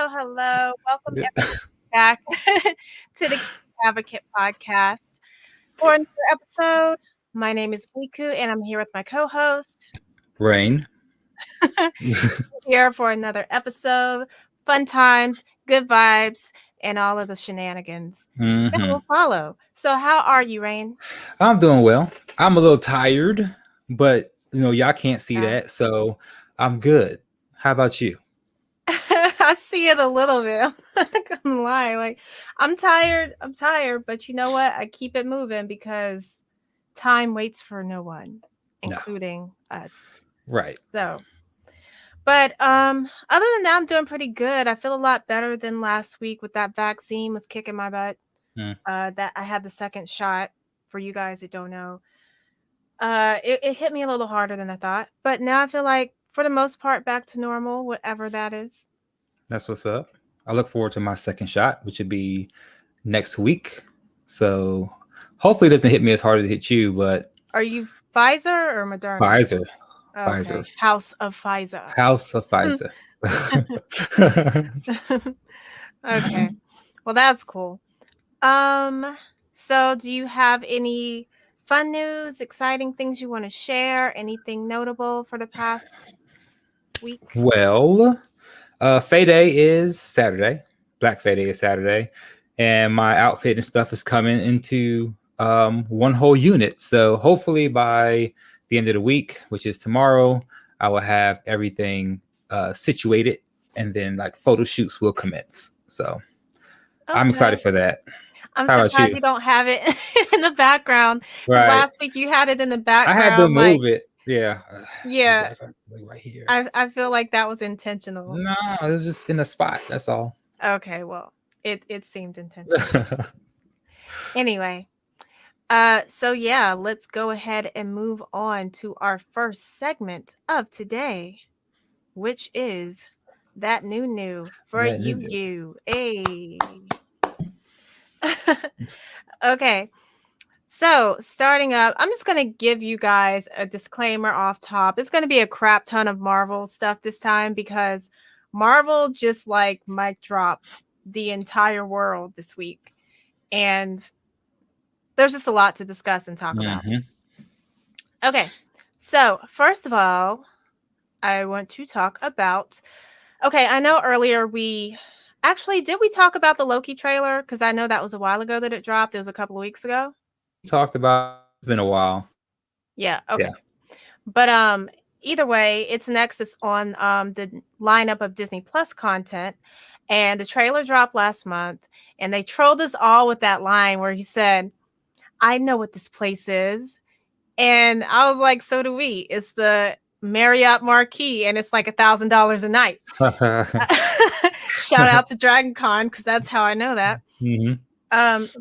hello. Welcome Yeah. back to the Geek Advocate podcast for another episode. My name is Bliku, and I'm here with my co-host Rain. here for another episode. Fun times, good vibes, and all of the shenanigans that hmm will follow. So, how are you, Rain? I'm doing well. I'm a little tired, but y'all can't see Yeah. that, so I'm good. How about you? I see it a little bit. I'm not gonna lie. Like, I'm tired. I'm tired, but you know what? I keep it moving because time waits for no one, No. including us. Right. So, but other than that, I'm doing pretty good. I feel a lot better than last week with that vaccine was kicking my butt. Mm. That I had the second shot. For you guys that don't know, it hit me a little harder than I thought. But now I feel like, for the most part, back to normal, whatever that is. That's what's up. I look forward to my second shot, which would be next week. So hopefully it doesn't hit me as hard as it hit you, but Are you Pfizer or Moderna? Pfizer. Okay, Pfizer. House of Pfizer. House of Pfizer. Okay, well that's cool. Um, so do you have any fun news, exciting things you want to share? Anything notable for the past week? Well, Fay Day is Saturday. Black Fay Day is Saturday, and my outfit and stuff is coming into one whole unit. So hopefully by the end of the week, which is tomorrow, I will have everything situated, and then like photo shoots will commence. So I'm excited Okay. for that. I'm How about surprised you? you don't have it in the background because Right. last week you had it in the I had to background. Like, move it. Yeah. It's yeah, like right here. I feel like that was intentional. No, it was just in a spot. That's all. Okay, well, it seemed intentional. Anyway, so yeah, let's go ahead and move on to our first segment of today, which is that new for that you new. you. Hey. Okay. So, starting up, I'm just going to give you guys a disclaimer off top. It's going to be a crap ton of Marvel stuff this time because Marvel just like mic dropped the entire world this week. And there's just a lot to discuss and talk about. Mm-hmm. Okay. So, first of all, I want to talk about. Okay, I know earlier we actually did we talk about the Loki trailer? Because I know that was a while ago that it dropped. It was a couple of weeks ago. We talked about it's been a while. Yeah. Yeah. Okay. But either way, it's next. It's on the lineup of Disney Plus content, and the trailer dropped last month, and they trolled us all with that line where he said, "I know what this place is," and I was like, "So do we." It's the Marriott Marquis, and it's like $1,000 a night. Shout out to Dragon Con because that's how I know that. hmm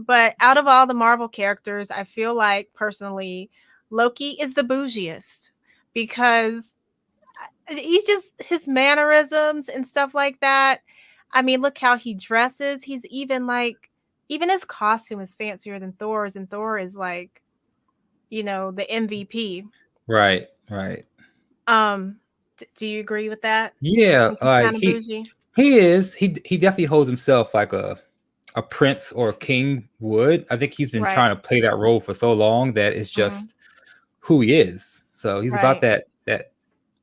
But out of all the Marvel characters, I feel like personally, Loki is the bougiest because he's just his mannerisms and stuff like that. I mean, look how he dresses. He's even like, even his costume is fancier than Thor's, and Thor is like, the MVP. Right. Right. Um, do you agree with that? You Yeah. think he's Like kind of bougie? he is. He definitely holds himself like a prince or a king would. I think he's been Right. trying to play that role for so long that it's Mhm. just who he is. So he's about Right. that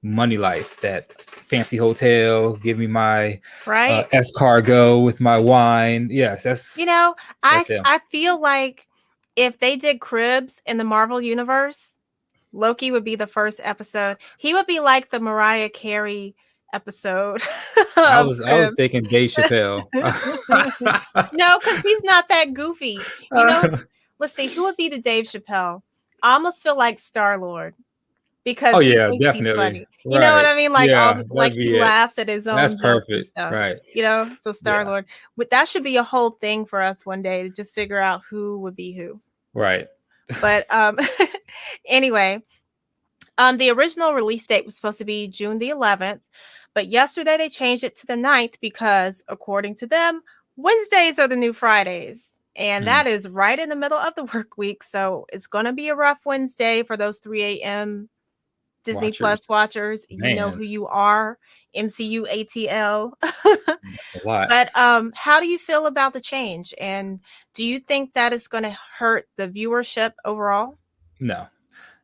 money life, that fancy hotel. Give me my Right. escargot with my wine. Yes, You know, I that's him. I feel like if they did Cribs in the Marvel universe, Loki would be the first episode. He would be like the Mariah Carey episode I of was I was Cribs. thinking Dave Chappelle. No, because he's not that goofy. Let's see, who would be the Dave Chappelle? I almost feel like Star Lord because Oh he yeah, thinks he's definitely. funny. You know what Right. I mean? Like Yeah, like that'd he be it. laughs at his That's own jokes and perfect. stuff. Right. So Star Yeah. Lord. But that should be a whole thing for us one day to just figure out who would be who. Right. But anyway, the original release date was supposed to be June the 11th, but yesterday they changed it to the 9th because, according to them, Wednesdays are the new Fridays. And Hmm. that is right in the middle of the work week. So it's going to be a rough Wednesday for those 3 a.m. Disney Plus Watchers. watchers. You know Man. who you are. MCU ATL. A lot. But how do you feel about the change? And do you think that is going to hurt the viewership overall? No,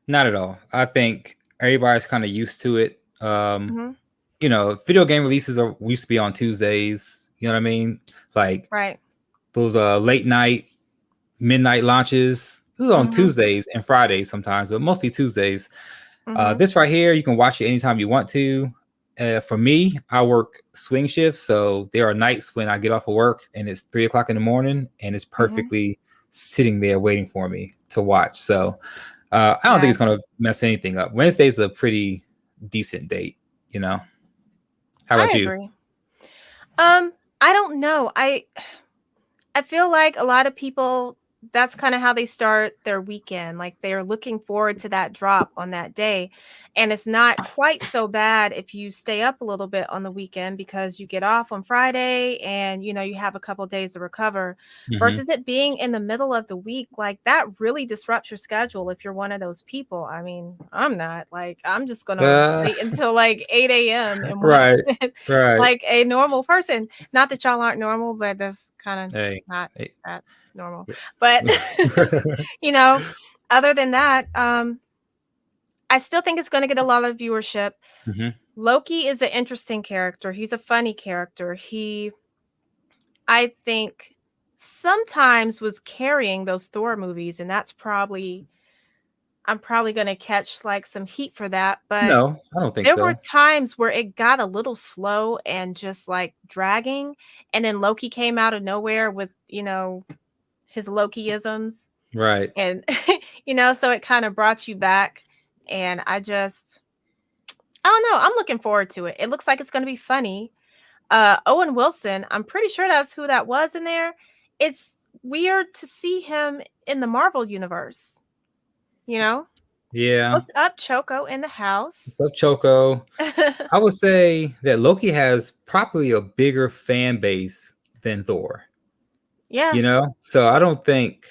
not at all. I think everybody's kind of used to it. Hmm. Video game releases are used to be on Tuesdays. You know what I mean? Like Right. those late night, midnight launches. This is on Hmm. Tuesdays and Fridays sometimes, but mostly Tuesdays. Hmm. This right here, you can watch it anytime you want to. For me, I work swing shifts, so there are nights when I get off of work and it's 3 o'clock in the morning, and it's Hmm. perfectly sitting there waiting for me to watch. So I don't think Yeah, it's gonna mess anything up. Wednesday's a pretty decent date, you know. How I about you? agree. I don't know. I feel like a lot of people, that's kind of how they start their weekend. Like they're looking forward to that drop on that day. And it's not quite so bad if you stay up a little bit on the weekend because you get off on Friday and you have a couple days to recover Hmm. versus it being in the middle of the week. Like that really disrupts your schedule if you're one of those people. I mean, I'm not. Like I'm just gonna Uh, wait until like 8 a.m. and watch right, it right. like a normal person. Not that y'all aren't normal, but that's kind of Hey, not hey. that normal. But you know, other than that, I still think it's going to get a lot of viewership. Hmm. Loki is an interesting character. He's a funny character. I think, sometimes was carrying those Thor movies, and I'm probably going to catch like some heat for that. But No, I don't think there were so. times where it got a little slow and just like dragging, and then Loki came out of nowhere with his Lokiisms. Right. And so it kind of brought you back. And I don't know, I'm looking forward to it. It looks like it's going to be funny. Owen Wilson, I'm pretty sure that's who that was in there. It's weird to see him in the Marvel universe, you know. Yeah. What's up, Choco in the house? Love Choco. I would say that Loki has probably a bigger fan base than Thor. Yeah. So I don't think.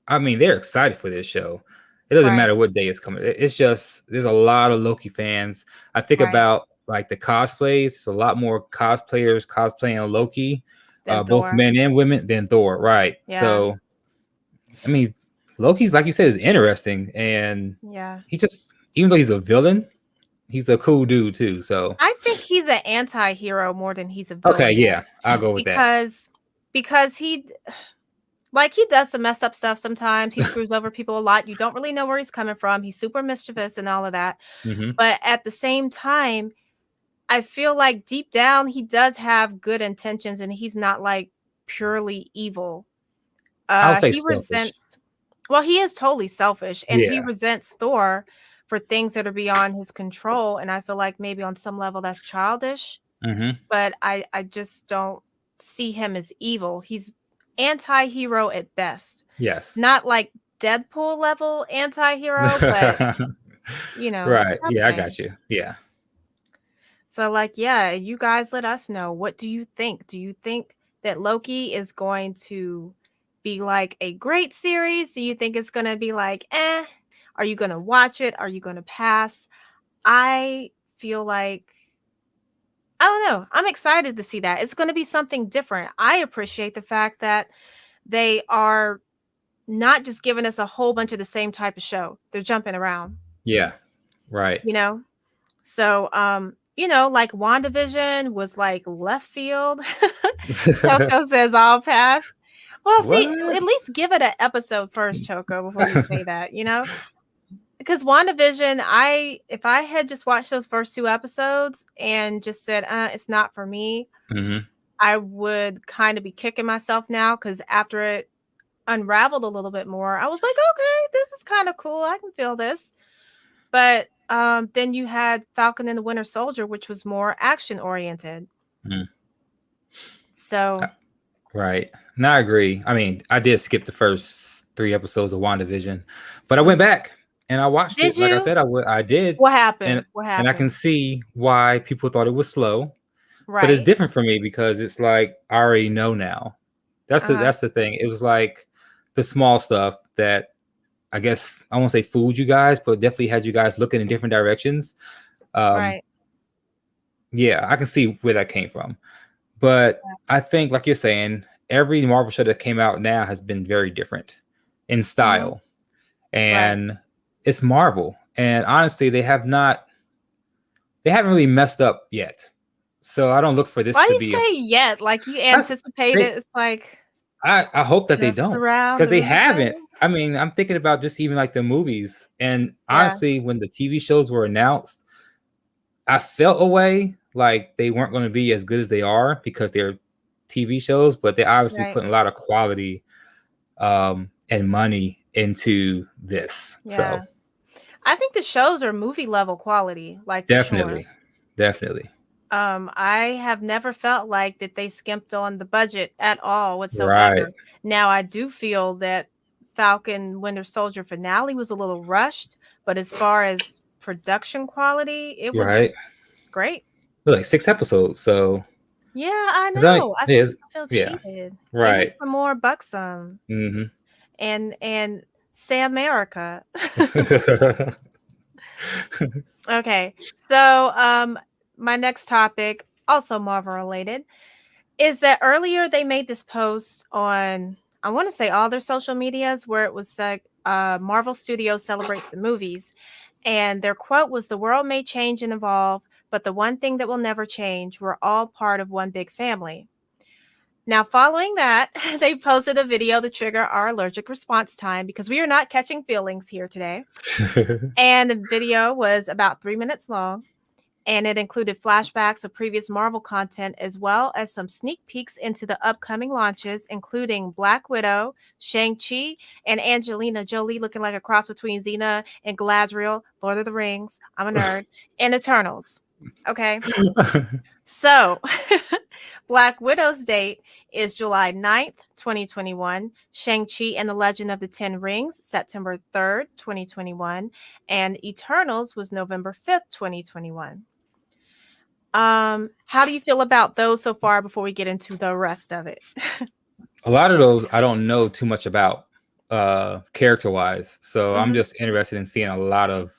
I mean, they're excited for this show. It doesn't Right. matter what day it's coming. It's just there's a lot of Loki fans. I think Right. about like the cosplays. It's a lot more cosplayers cosplaying Loki, Then both Thor. men and women, than Thor. Right. Yeah. So I mean, Loki's like you said is interesting, and Yeah. he just even though he's a villain, he's a cool dude too. So I think he's an anti-hero more than he's a okay, villain, yeah, I'll go with that. because he, like, he does some messed up stuff sometimes. He screws over people a lot. You don't really know where he's coming from. He's super mischievous and all of that. Hmm. But at the same time, I feel like deep down he does have good intentions and he's not like purely evil. I'll say He selfish. resents, well, he is totally selfish, and he Yeah. resents Thor for things that are beyond his control. And I feel like maybe on some level that's childish, Hmm. but I just don't see him as evil. He's anti-hero at best. Yes. Not like Deadpool level anti-hero, but Right. about the Yeah, I same. got you. Yeah. So like, yeah, you guys let us know. What do you think? Do you think that Loki is going to be like a great series? Do you think it's going to be like, eh? Are you going to watch it? Are you going to pass? I feel like, I don't know. I'm excited to see that. It's going to be something different. I appreciate the fact that they are not just giving us a whole bunch of the same type of show. They're jumping around, Yeah. Right. you know? So, like WandaVision was like left field. Choco says I'll pass. Well, see, What? at least give it an episode first, Choco, before you say that. Because WandaVision, if I had just watched those first two episodes and just said, it's not for me, Hmm. I would kind of be kicking myself now, because after it unraveled a little bit more, I was like, okay, this is kind of cool. I can feel this. But then you had Falcon and the Winter Soldier, which was more action oriented. Mm. So, Right. And I agree. I mean, I did skip the first 3 episodes of WandaVision, but I went back and I watched did it. Like I you? said, I would. I did, What and happened? What and I can happened? see why people thought it was slow. But it's Right. different for me because it's like I already know now. That's the Uh-huh. that's the thing. It was like the small stuff that I guess I won't say fooled you guys, but definitely had you guys looking in different directions. Um, Right. Yeah, I can see where that came from. But I think, like you're saying, every Marvel show that came out now has been very different in Hmm. style. Right. And it's Marvel. And honestly, they haven't really messed up yet. So I don't look for this Why do to you be a say yet? Like you that's anticipate they it? It's like I hope that they just don't, around because they the haven't. bend. I mean, I'm thinking about just even like the movies. And Yeah. honestly, when the TV shows were announced, I felt a way like they weren't going to be as good as they are because they're TV shows, but they're obviously Right. putting a lot of quality and money into this. So Yeah. I think the shows are movie level quality, like for sure. definitely, definitely. I have never felt like that they skimped on the budget at all Right, whatsoever. Now I do feel that Falcon Winter Soldier finale was a little rushed, but as far as production quality, it was right. great. Like 6 episodes. So Yeah, I it's only know. it is, I feel yeah, cheated. Give me right. some more buxom Hmm. and say America. Okay. So, my next topic, also Marvel related, is that earlier they made this post on, I want to say all their social medias, where it was like Marvel Studios celebrates the movies, and their quote was, "The world may change and evolve, but the one thing that will never change, we're all part of one big family." Now, following that, they posted a video to trigger our allergic response time because we are not catching feelings here today. And the video was about 3 minutes long, and it included flashbacks of previous Marvel content as well as some sneak peeks into the upcoming launches, including Black Widow, Shang-Chi, and Angelina Jolie looking like a cross between Xena and Galadriel, Lord of the Rings, I'm a nerd, and Eternals. Okay, so Black Widow's date is July 9th, 2021. Shang-Chi and the Legend of the Ten Rings, September 3rd, 2021. And Eternals was November 5th, 2021. How do you feel about those so far before we get into the rest of it? A lot of those I don't know too much about character wise. So I'm Hmm. just interested in seeing a lot of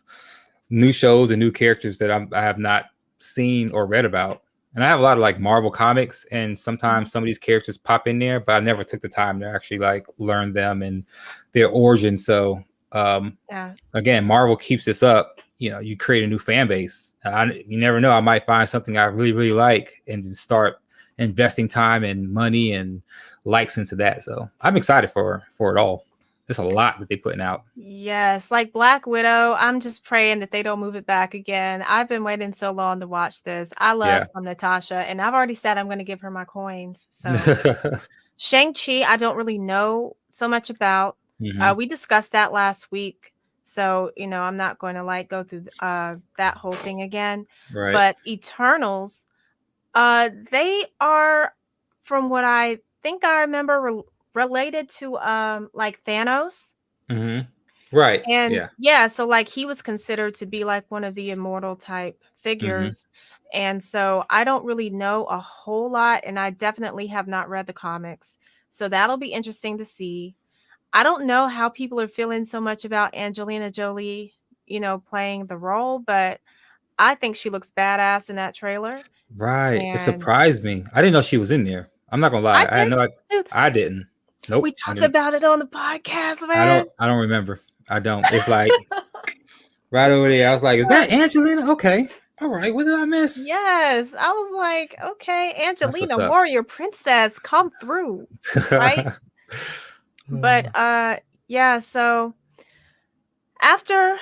new shows and new characters that I have not seen or read about. And I have a lot of like Marvel comics, and Hmm. sometimes some of these characters pop in there, but I never took the time to actually like learn them and their origin. So um, Yeah. again, Marvel keeps this up. You know, you create a new fan base. You never know. I might find something I really, really like and just start investing time and money and likes into that. So I'm excited for it all. There's a lot that they're putting out. Yes, like Black Widow, I'm just praying that they don't move it back again. I've been waiting so long to watch this. I love Yeah. some Natasha, and I've already said I'm going to give her my coins. So Shang-Chi, I don't really know so much about. Hmm. We discussed that last week. So, I'm not going to like go through that whole thing again. Right. But Eternals, they are, from what I think I remember, related to like Thanos. Hmm. Right. And Yeah. yeah, so like he was considered to be like one of the immortal type Hmm. figures. And so I don't really know a whole lot, and I definitely have not read the comics. So that'll be interesting to see. I don't know how people are feeling so much about Angelina Jolie, playing the role, but I think she looks badass in that trailer. Right. It And surprised me. I didn't know she was in there. I'm not gonna lie. I I had did, no. dude. I didn't. We Nope. I talked didn't. about it on the podcast, I man. don't. I don't remember. I don't. It's like right over there. I was like, "Is that Angelina?" Okay. All right. What did I miss? Yes, I was like, okay, That's what's Angelina, up. warrior princess, come through, right? But yeah, so after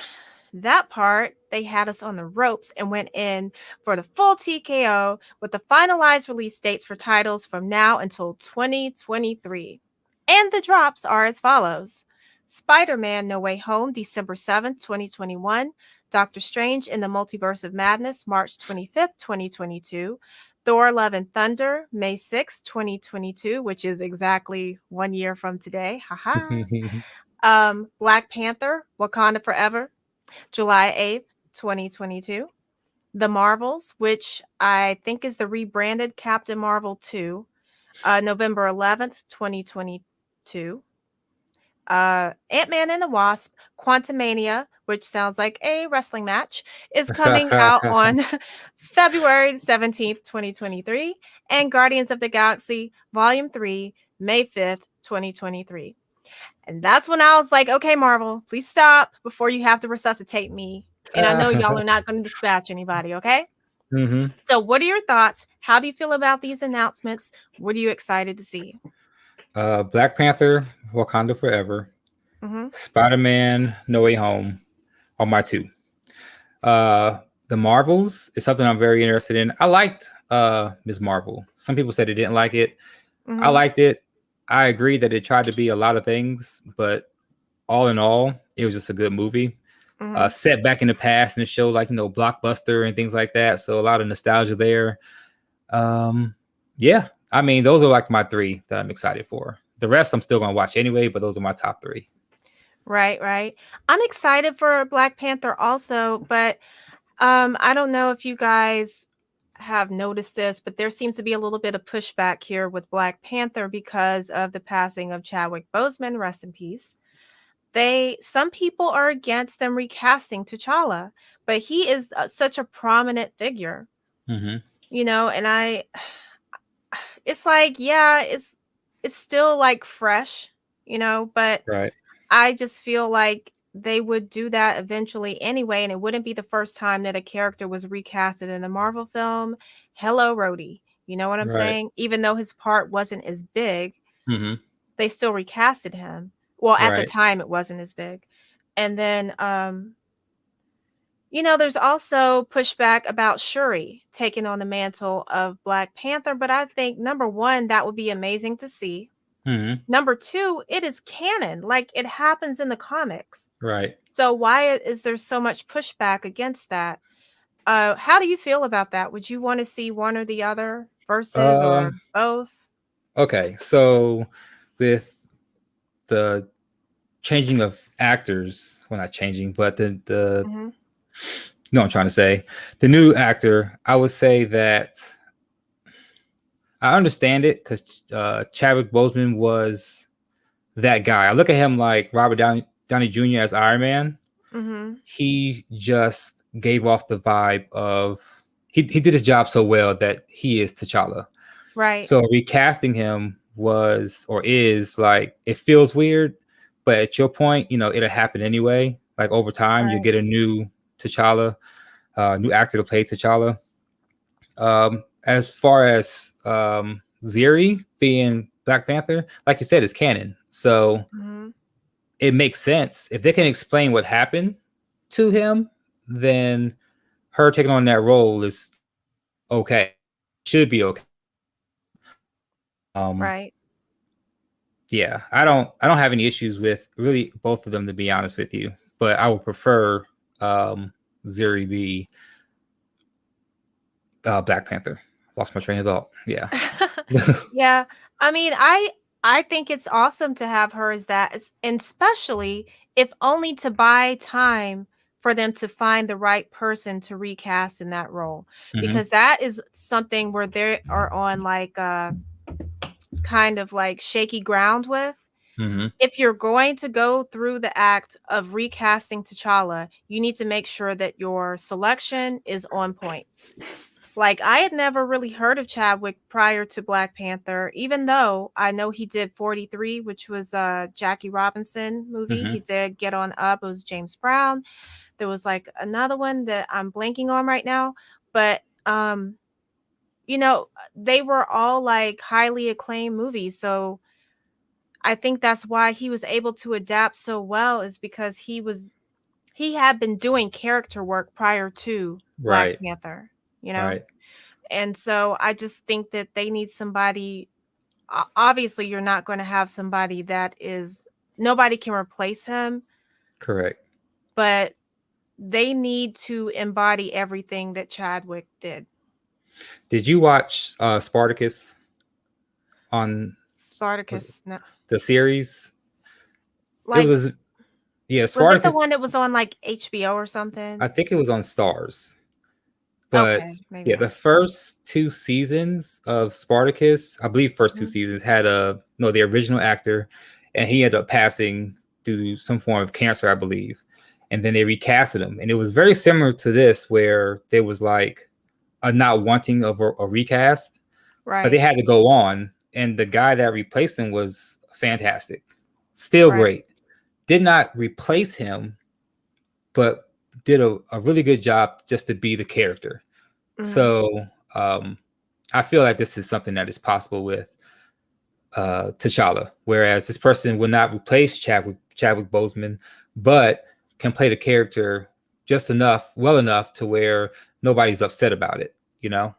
that part, they had us on the ropes and went in for the full TKO with the finalized release dates for titles from now until 2023. And the drops are as follows: Spider Man No Way Home, December 7th, 2021. Doctor Strange in the Multiverse of Madness, March 25th, 2022. Thor Love and Thunder, May 6th, 2022, which is exactly 1 year from today. Haha. Black Panther, Wakanda Forever, July 8th, 2022. The Marvels, which I think is the rebranded Captain Marvel 2, November 11th, 2022. Ant-Man and the Wasp, Quantumania, which sounds like a wrestling match, is coming out on February 17th, 2023, and Guardians of the Galaxy Volume 3, May 5th, 2023. And that's when I was like, okay, Marvel, please stop before you have to resuscitate me. And I know y'all are not going to dispatch anybody, okay? hmm So, what are your thoughts? How do you feel about these announcements? What are you excited to see? Black Panther, Wakanda Forever, Mm-hmm. Spider-Man, No Way Home are my two. Uh, the Marvels is something I'm very interested in. I liked Ms. Marvel. Some people said they didn't like it. I Mm-hmm. liked it. I agree that it tried to be a lot of things, but all in all, it was just a good movie. Mm-hmm. Set back in the past and it showed like Blockbuster and things like that. So a lot of nostalgia there. Um, yeah, I mean those are like my three that I'm excited for. The rest I'm still gonna watch anyway, but those are my top three. Right, right. I'm excited for Black Panther also, but I don't know if you guys have noticed this, but there seems to be a little bit of pushback here with Black Panther because of the passing of Chadwick Boseman, rest in peace. Some people are against them recasting T'Challa, but he is such a prominent figure, Mm-hmm. and it's like, yeah, it's still like fresh, but Right. I just feel like they would do that eventually anyway, and it wouldn't be the first time that a character was recasted in a Marvel film. Hello, Rhodey. You know what I'm Right. saying? Even though his part wasn't as big, Mm-hmm. they still recasted him. Well, at the Right. time it wasn't as big. And then there's also pushback about Shuri taking on the mantle of Black Panther, but I think number 1 that would be amazing to see. Mm-hmm. Number 2, it is canon, like it happens in the comics. Right. So why is there so much pushback against that? How do you feel about that? Would you want to see one or the other versus or Um. both? Okay. So with the changing of actors, well, not changing, but the Hmm. no, I'm trying to say the new actor. I would say that I understand it because Chadwick Boseman was that guy. I look at him like Robert Downey Jr. as Iron Man. Hmm. He just gave off the vibe of he did his job so well that he is T'Challa. Right. So recasting him was or is like it feels weird, but at your point, it'll happen anyway. Like over time, you'll Right. get a new T'Challa, new actor to play T'Challa. As far as Ziri being Black Panther, like you said, is canon. So Hmm. it makes sense. If they can explain what happened to him, then her taking on that role is okay. Should be okay. Um, Right. yeah, I don't have any issues with really both of them to be honest with you, but I would prefer Ziri be Black Panther. Lost my train of thought. Yeah. Yeah. I mean, I think it's awesome to have her as that, and especially if only to buy time for them to find the right person to recast in that role, hmm because that is something where they are on like kind of like shaky ground with. hmm If you're going to go through the act of recasting T'Challa, you need to make sure that your selection is on point. Like, I had never really heard of Chadwick prior to Black Panther, even though I know he did 43, which was a Jackie Robinson movie. hmm He did Get On Up, it was James Brown. There was like another one that I'm blanking on right now, but you know, they were all like highly acclaimed movies. So I think that's why he was able to adapt so well, is because he had been doing character work prior to Black Right. Panther, you know? Right. And so I just think that they need somebody. Obviously, you're not going to have somebody that is, nobody can replace him, Correct. but they need to embody everything that Chadwick did. Did you watch Spartacus on was it Spartacus, no. the series? It Like, was yeah, was it the Spartacus. one that was on like HBO or I something? think it was on Stars. But Okay, maybe yeah, not. the first two seasons of Spartacus, I believe first two Mhm. seasons had a no the original actor and he ended up passing due to some form of cancer, I believe. And then they recasted him, and it was very similar to this, where there was like a not wanting of a recast, but they Right. had to go on. And the guy that replaced him was fantastic, still Right. great. Did not replace him, but did a really good job just to be the character. Hmm. So I feel like this is something that is possible with T'Challa, whereas this person will not replace Chadwick Boseman, but can play the character just enough, well enough to where nobody's upset about it. You know?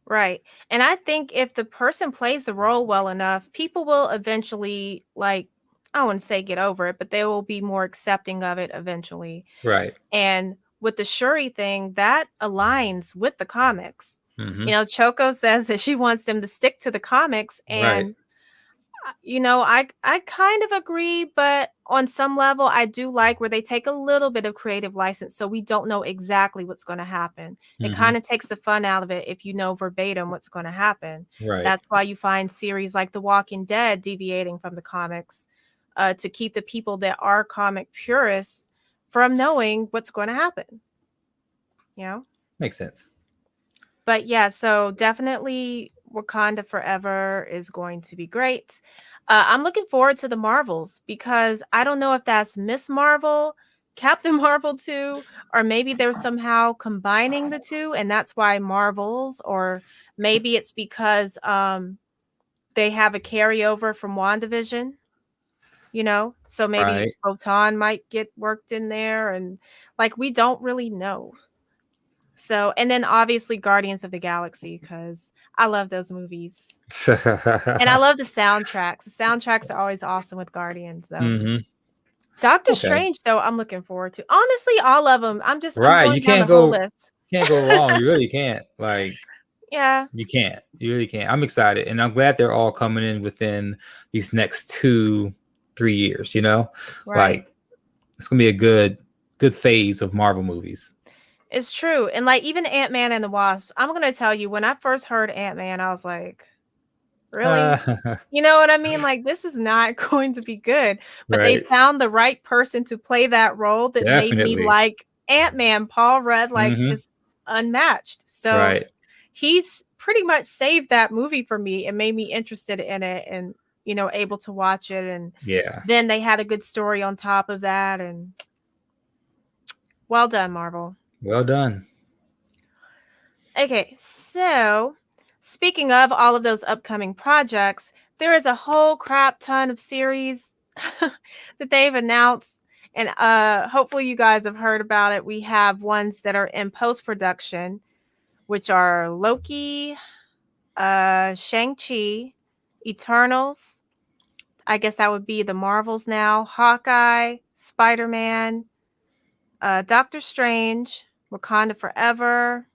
Right. And I think if the person plays the role well enough, people will eventually, like, I wouldn't say get over it, but they will be more accepting of it eventually. Right. And with the Shuri thing, that aligns with the comics. Mm-hmm. Choco says that she wants them to stick to the comics, Right. and I kind of agree, but on some level I do like where they take a little bit of creative license so we don't know exactly what's going to happen. It Mm-hmm. kind of takes the fun out of it if you know verbatim what's going to happen. Right. That's why you find series like The Walking Dead deviating from the comics, to keep the people that are comic purists from knowing what's going to happen, you know? Makes sense. But yeah, so definitely Wakanda Forever is going to be great. I'm looking forward to the Marvels because I don't know if that's Miss Marvel, Captain Marvel 2, or maybe they're somehow combining the two, and that's why Marvels, or maybe it's because they have a carryover from WandaVision. So maybe Right. Photon might get worked in there, and like we don't really know. So, and then obviously Guardians of the Galaxy, because I love those movies. And I love the soundtracks. The soundtracks are always awesome with Guardians. So Mm-hmm. Doctor Okay. Strange, though, I'm looking forward to. Honestly, all of them. I'm Right. going down the whole list. Can't go wrong. You really can't. Like, Yeah, you can't. You really can't. I'm excited, and I'm glad they're all coming in within these next 2-3 years. right. Like, it's gonna be a good phase of Marvel movies. It's true. And like even Ant-Man and the Wasp, I'm gonna tell you, when I first heard Ant-Man, I was like, really? You know what I mean? Like, this is not going to be good. But they Right. found the right person to play that role that made me Definitely. like Ant-Man. Paul Rudd, like, Mm-hmm. just unmatched. So Right. he's pretty much saved that movie for me and made me interested in it, and able to watch it. And Yeah. then they had a good story on top of that. And well done, Marvel. Well done. Okay, so speaking of all of those upcoming projects, there is a whole crap ton of series that they've announced, and hopefully you guys have heard about it. We have ones that are in post-production, which are Loki, Shang-Chi, Eternals. I guess that would be the Marvels now. Hawkeye, Spider-Man, Doctor Strange, Wakanda Forever.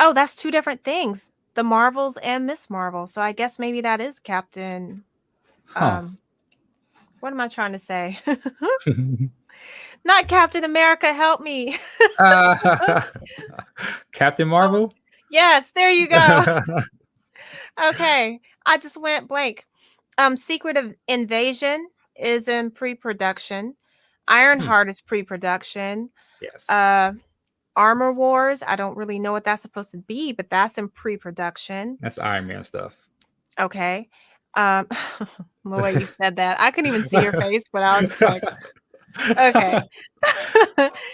Oh, that's two different things. The Marvels and Miss Marvel. So I guess maybe that is Captain. Huh. What am I trying to say? Not Captain America, help me. uh, Captain Oh, Marvel. yes, there you go. Okay, I just went blank. Secret of Invasion is in pre-production. Hmm. Ironheart is pre-production. Yes. Uh, Armor Wars, I don't really know what that's supposed to be, but that's in pre-production. That's Iron Man stuff. Okay. Um, the way you said that, I couldn't even see your face, but I was just like,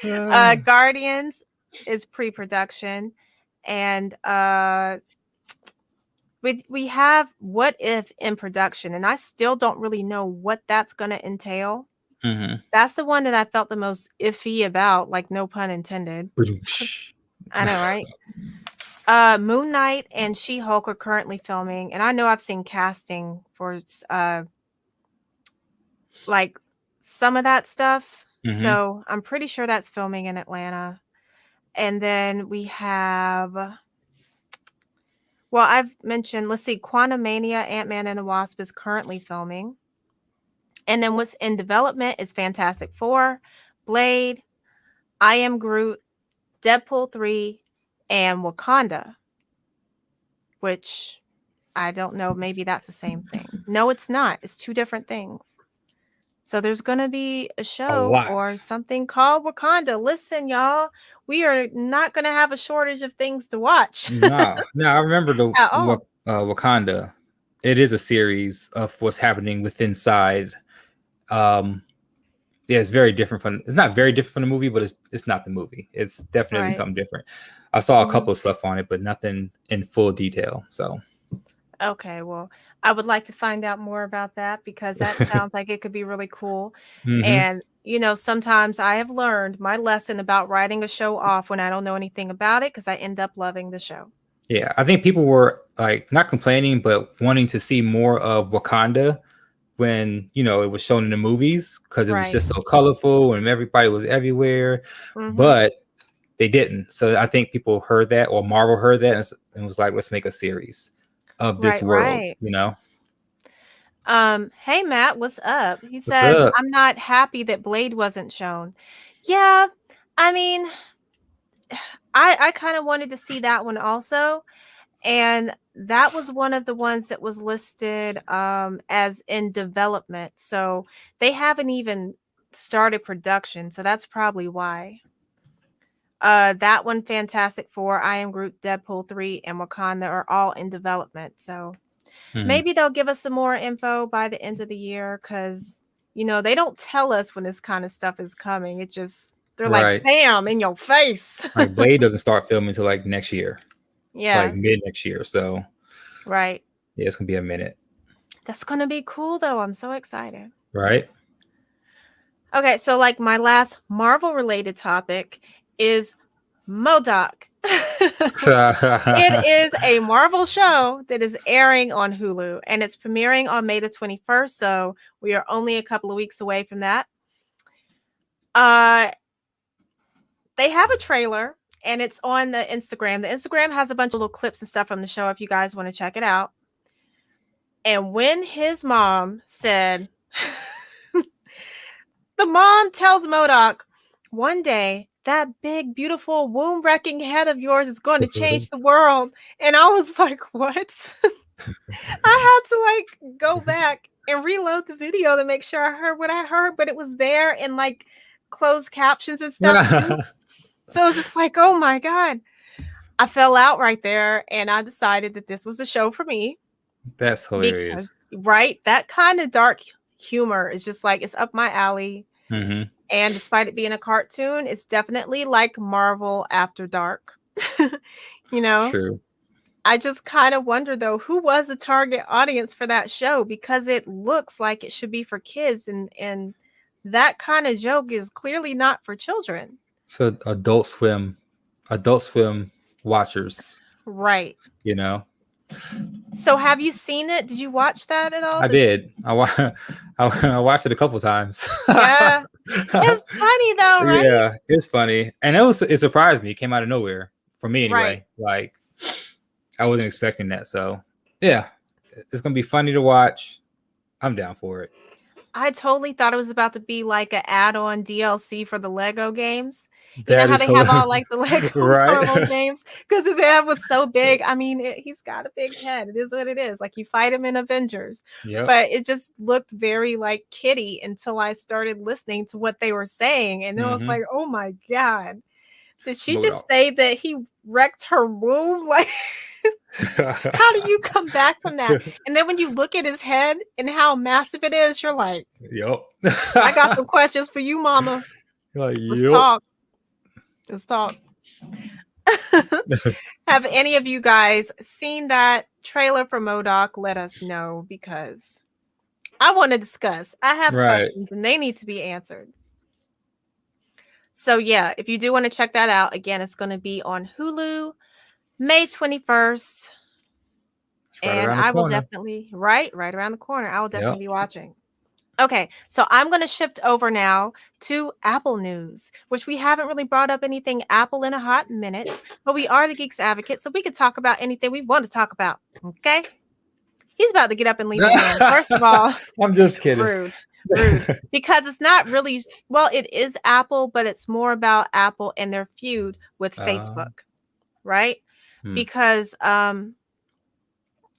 okay. Guardians is pre-production, and we have What If in production, and I still don't really know what that's going to entail. Mm-hmm. That's the one that I felt the most iffy about, like no pun intended. I know, right? Moon Knight and She-Hulk are currently filming, and I know I've seen casting for like some of that stuff. Mm-hmm. So I'm pretty sure that's filming in Atlanta. And then we have, well, I've mentioned, let's see, Quantumania, Ant-Man and the Wasp is currently filming. And then what's in development is Fantastic Four, Blade, I Am Groot, Deadpool 3, and Wakanda, which I don't know. Maybe that's the same thing. No, it's not. It's two different things. So there's going to be a A show or lot. something called Wakanda. Listen, y'all, we are not going to have a shortage of things to watch No, no, I remember at all. Wakanda. It is a series of what's happening within inside. Um, yeah, it's very different from. It's not very different from the movie, but it's not the movie. It's definitely Right. something different. I saw a Hmm. couple of stuff on it, but nothing in full detail. So, Okay, well, I would like to find out more about that because that sounds like it could be really cool. hmm, And, sometimes I have learned my lesson about writing a show off when I don't know anything about it because I end up loving the show. yeah, I think people were like not complaining, but wanting to see more of Wakanda when it was shown in the movies because it was Right. just so colorful and everybody was everywhere. Mm-hmm. But they didn't. So I think people heard that, or Marvel heard that, and was like, "Let's make a series of this Right, world." right. Hey Matt, what's up? He What's says, up? I'm not happy that Blade wasn't shown. Yeah, I mean, I kind of wanted to see that one also. And that was one of the ones that was listed as in development. So they haven't even started production. So that's probably why. That one, Fantastic Four, I Am Groot, Deadpool 3, and Wakanda are all in development. So Mhm. maybe they'll give us some more info by the end of the year because, they don't tell us when this kind of stuff is coming. They're like, Right. bam, in your face. Like Blade doesn't start filming until like next year, like Yeah, mid next year. So right. yeah, it's gonna be a minute. That's going to be cool, though. I'm so excited. Right. Okay, so like my last Marvel related topic is Modoc. It is a Marvel show that is airing on Hulu and it's premiering on May the 21st. So we are only a couple of weeks away from that. Uh, they have a trailer and it's on the Instagram. The Instagram has a bunch of little clips and stuff from the show if you guys want to check it out. And when his mom said, the mom tells Modoc, one day that big, beautiful, womb wrecking head of yours is going to change the world. And I was like, what? I had to like go back and reload the video to make sure I heard what I heard, but it was there in like closed captions and stuff too. So it was just like, oh my God. I fell out right there and I decided that this was a show for me That's because, hilarious. right, that kind of dark humor is just like, it's up my alley. Hmm. And despite it being a cartoon, it's definitely like Marvel After Dark. you know, True. I just kind of wonder though, who was the target audience for that show because it looks like it should be for kids and that kind of joke is clearly not for children. So Adult Swim watchers. Right. You know, So have you seen it? Did you watch that at all? I did. I watched it a couple times. Yeah. It's funny though, right? Yeah, it's funny, and it surprised me. It came out of nowhere for me Right. anyway. Like I wasn't expecting that. So yeah, it's gonna be funny to watch. I'm down for it. I totally thought it was about to be like an add-on DLC for the Lego games. You know That how is they have hilarious, all like the Lego right? Marvel games because his head was so big. I mean, he's got a big head. It is what it is. Like you fight him in Avengers, Yep. but it just looked very like kitty until I started listening to what they were saying, and then I was Hmm. like, oh my God, did she just Modok. say that he wrecked her womb? Like, how do you come back from that? And then when you look at his head and how massive it is, you're like, Yep. I got some questions for you, mama. Like, Let's yep. talk. Let's talk. Have any of you guys seen that trailer for Modoc? Let us know because I want to discuss. I have Right. questions and they need to be answered. So, yeah, if you do want to check that out, again, it's going to be on Hulu May 21st. It's right And around the I will corner. definitely, right around the corner, I will Yep. definitely be watching. Okay, so I'm going to shift over now to Apple news, which we haven't really brought up anything Apple in a hot minute, but we are the Geeks Advocate, so we can talk about anything we want to talk about. Okay? He's about to get up and leave the hand. First of all, I'm just kidding. rude, rude, because it's not really, well, it is Apple, but it's more about Apple and their feud with Uh, Facebook, right? hmm. Because,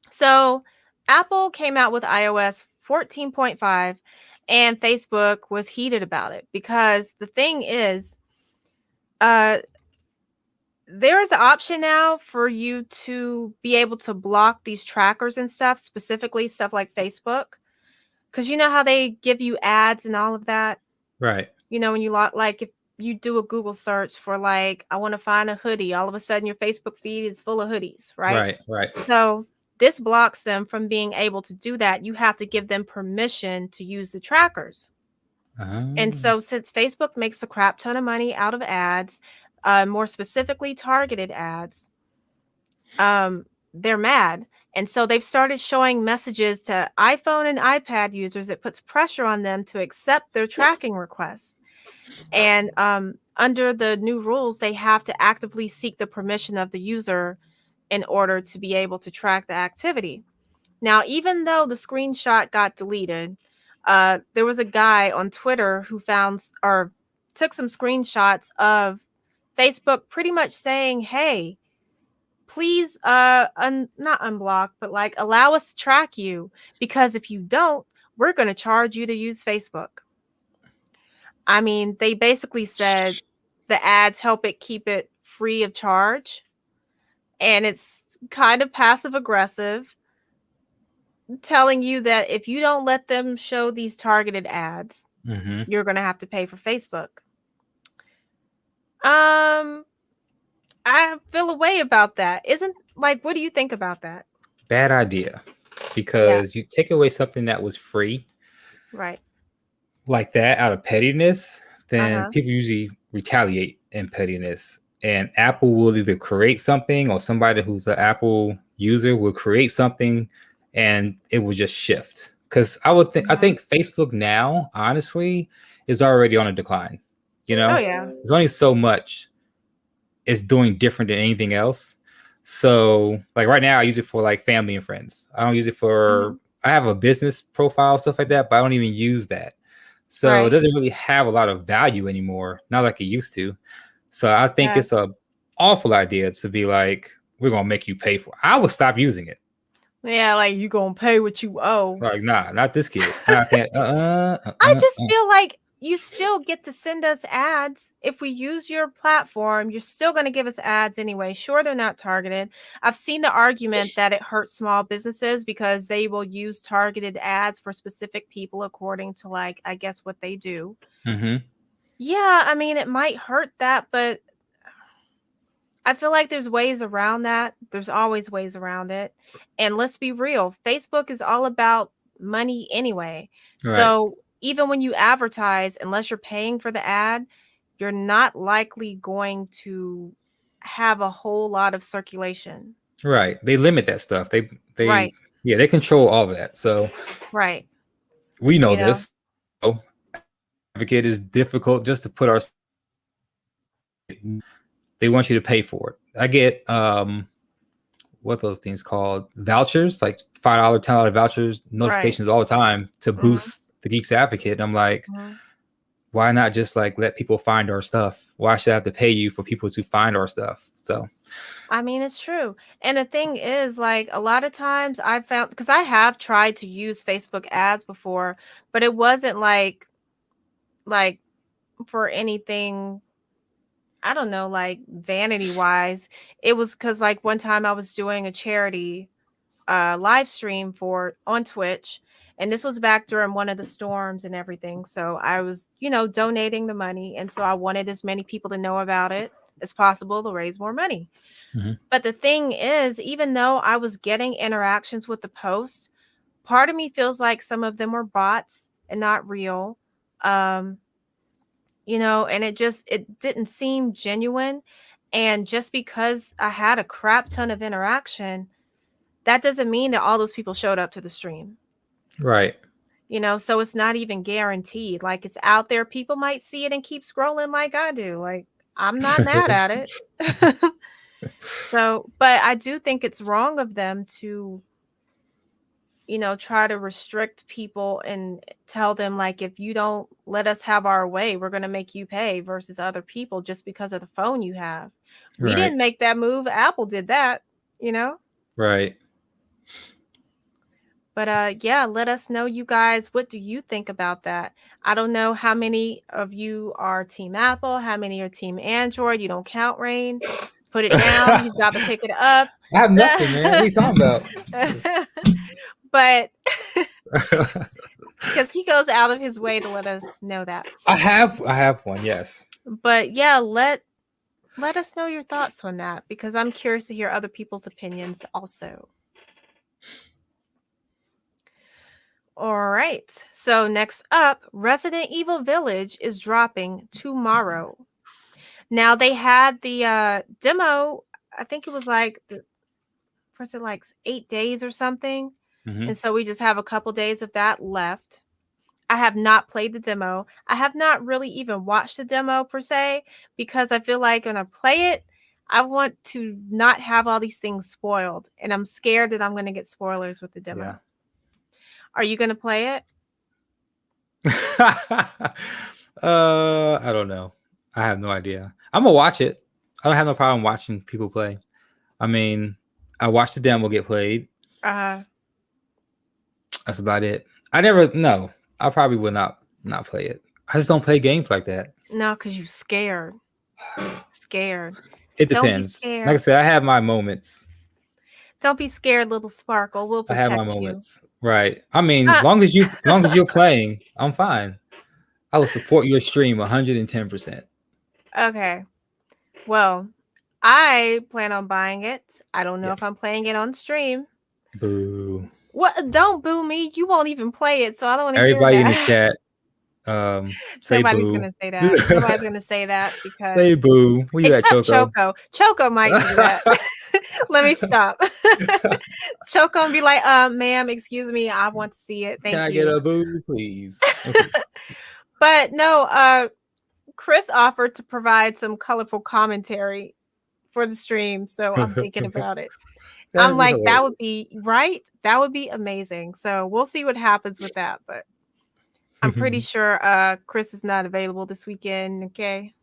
so Apple came out with iOS 14.5 And Facebook was heated about it because the thing is, uh, there is an option now for you to be able to block these trackers and stuff, specifically stuff like Facebook. Because you know how they give you ads and all of that? Right. You know, when you like if you do a Google search for like, I want to find a hoodie, all of a sudden your Facebook feed is full of hoodies, right? Right. Right. So this blocks them from being able to do that. You have to give them permission to use the trackers. And Oh. so, since Facebook makes a crap ton of money out of ads, more specifically targeted ads, they're mad. And so they've started showing messages to iPhone and iPad users. It puts pressure on them to accept their tracking requests. And under the new rules, they have to actively seek the permission of the user in order to be able to track the activity. Now, even though the screenshot got deleted, there was a guy on Twitter who found or took some screenshots of Facebook pretty much saying, "Hey, please not unblock, but like allow us to track you, because if you don't, we're going to charge you to use Facebook." I mean, they basically said the ads help it keep it free of charge, and it's kind of passive aggressive, telling you that if you don't let them show these targeted ads, Mm-hmm. you're going to have to pay for Facebook. Um, I feel a way about that. Isn't like, what do you think about that? Bad idea, Yeah, because you take away something that was free right. like that out of pettiness, then Uh-huh. people usually retaliate in pettiness. And Apple will either create something, or somebody who's an Apple user will create something, and it will just shift. Because I Mhm. think Facebook now, honestly, is already on a decline. You Oh know, yeah. there's only so much it's doing different than anything else. So, like right now, I use it for like family and friends. I don't use it for. Mhm. I have a business profile, stuff like that, but I don't even use that. So it Right. doesn't really have a lot of value anymore, not like it used to. So I think Yeah. it's a awful idea to be like, we're gonna make you pay for it. I would stop using it. Yeah, like you gonna pay what you owe. Like, nah, not this kid. I can't. I just feel like you still get to send us ads. If we use your platform, you're still going to give us ads anyway. Sure, they're not targeted. I've seen the argument that it hurts small businesses because they will use targeted ads for specific people according to, like, I guess what they do. Mm-hmm. Yeah, I mean, it might hurt that, but I feel like there's ways around that. There's always ways around it. And let's be real, Facebook is all about money anyway. Right. So even when you advertise, unless you're paying for the ad, you're not likely going to have a whole lot of circulation. Right. They limit that stuff. They Right. yeah, they control all of that. So Right. we know You know, this. So advocate is difficult just to put our they want you to pay for it. I get what those things called, vouchers, like $5, $10 vouchers, right. notifications all the time to Hmm. boost the Geeks Advocate. And I'm like, Hmm. why not just like let people find our stuff? Why should I have to pay you for people to find our stuff? So I mean, it's true. And the thing is, like, a lot of times I found, because I have tried to use Facebook ads before, but it wasn't like for anything, I don't know, like vanity wise. It was because like one time I was doing a charity live stream for on Twitch, and this was back during one of the storms and everything. So I was, donating the money, and so I wanted as many people to know about it as possible to raise more money. mhm. But the thing is, even though I was getting interactions with the posts, part of me feels like some of them were bots and not real. Um, and it didn't seem genuine. And just because I had a crap ton of interaction, that doesn't mean that all those people showed up to the stream. Right. So it's not even guaranteed. Like, it's out there. People might see it and keep scrolling like I do. Like, I'm not mad at it. So, but I do think it's wrong of them to, try to restrict people and tell them, like, if you don't let us have our way, we're going to make you pay versus other people just because of the phone you have. We Right. didn't make that move. Apple did that, you know? Right. But yeah, let us know, you guys, what do you think about that? I don't know how many of you are Team Apple, how many are Team Android. You don't count Rain. Put it down. He's about to pick it up. I have nothing, man. What are you talking about? But because he goes out of his way to let us know that. I have one, yes. But yeah, let us know your thoughts on that, because I'm curious to hear other people's opinions also. All right. So next up, Resident Evil Village is dropping tomorrow. Now they had the demo. I think it was like was it like 8 days or something, Mhm. and so we just have a couple days of that left. I have not played the demo. I have not really even watched the demo per se, because I feel like when I play it, I want to not have all these things spoiled, and I'm scared that I'm going to get spoilers with the Yeah. demo. Are you going to play it? I don't know. I have no idea. I'm gonna watch it. I don't have no problem watching people play. I mean, I watched the demo get played. Uh, That's about it. I never no. I probably would not play it. I just don't play games like that. no, because you're scared. Scared. It Don't be depends. Like I scared. said, I have my moments. Don't be scared, little Sparkle. We'll I have my protect you. moments. Right. I mean, Uh, long as you're playing, I'm fine. I will support your stream 110%. okay. Well, I plan on buying it. I don't know if Yes. I'm playing it on stream. Boo. What? Don't boo me. You won't even play it, so I don't want to hear Everybody in the that. chat, say Somebody's boo. gonna say that. Somebody's gonna say that because Say boo. Where you at, except Choco? Choco. Choco might do that. Let me stop. Choco and be like, ma'am, excuse me, I want to see it. Can Thank I get you. a boo, please? Okay. But no, Chris offered to provide some colorful commentary for the stream, so I'm thinking about it. I'm That'd be like, that would hilarious. be right. That would be amazing. So we'll see what happens with that. But I'm pretty sure Chris is not available this weekend. Okay.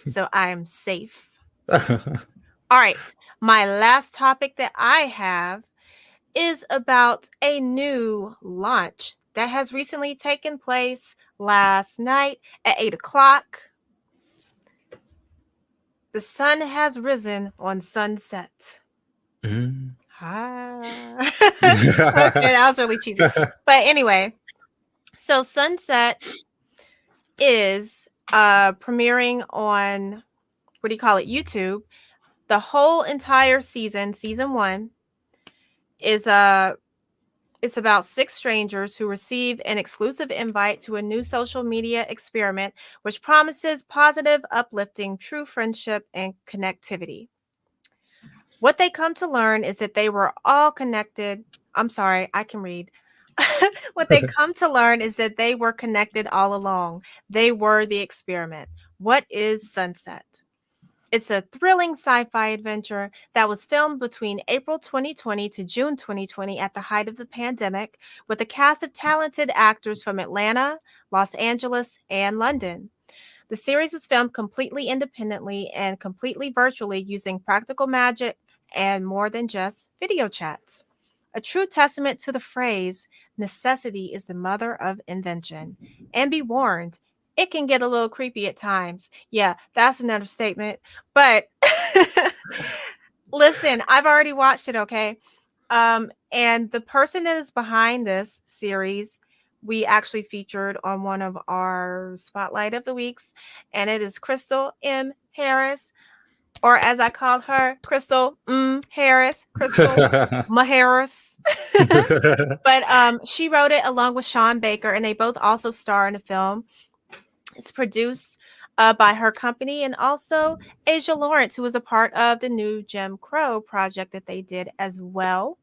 So I am safe. All right. My last topic that I have is about a new launch that has recently taken place last night at 8 o'clock. The sun has risen on sunset. Mhm. Ah. Okay, that was really cheesy. But anyway, so Sunset is premiering on, what do you call it, YouTube. The whole entire season 1, is it's about 6 strangers who receive an exclusive invite to a new social media experiment which promises positive, uplifting, true friendship and connectivity. What they come to learn is that they were all connected. I'm sorry, I can read. What they come to learn is that they were connected all along. They were the experiment. What is Sunset? It's a thrilling sci-fi adventure that was filmed between April 2020 to June 2020 at the height of the pandemic, with a cast of talented actors from Atlanta, Los Angeles, and London. The series was filmed completely independently and completely virtually using practical magic and more than just video chats. A true testament to the phrase, necessity is the mother of invention. And be warned, it can get a little creepy at times. Yeah, that's another statement. But listen, I've already watched it, okay? And the person that is behind this series, we actually featured on one of our Spotlight of the Weeks, and it is Crystal M. Harris, or as I call her, Crystal Harris, Crystal Maharis. But she wrote it along with Sean Baker, and they both also star in the film. It's produced by her company, and also Asia Lawrence, who was a part of the new Jim Crow project that they did as well.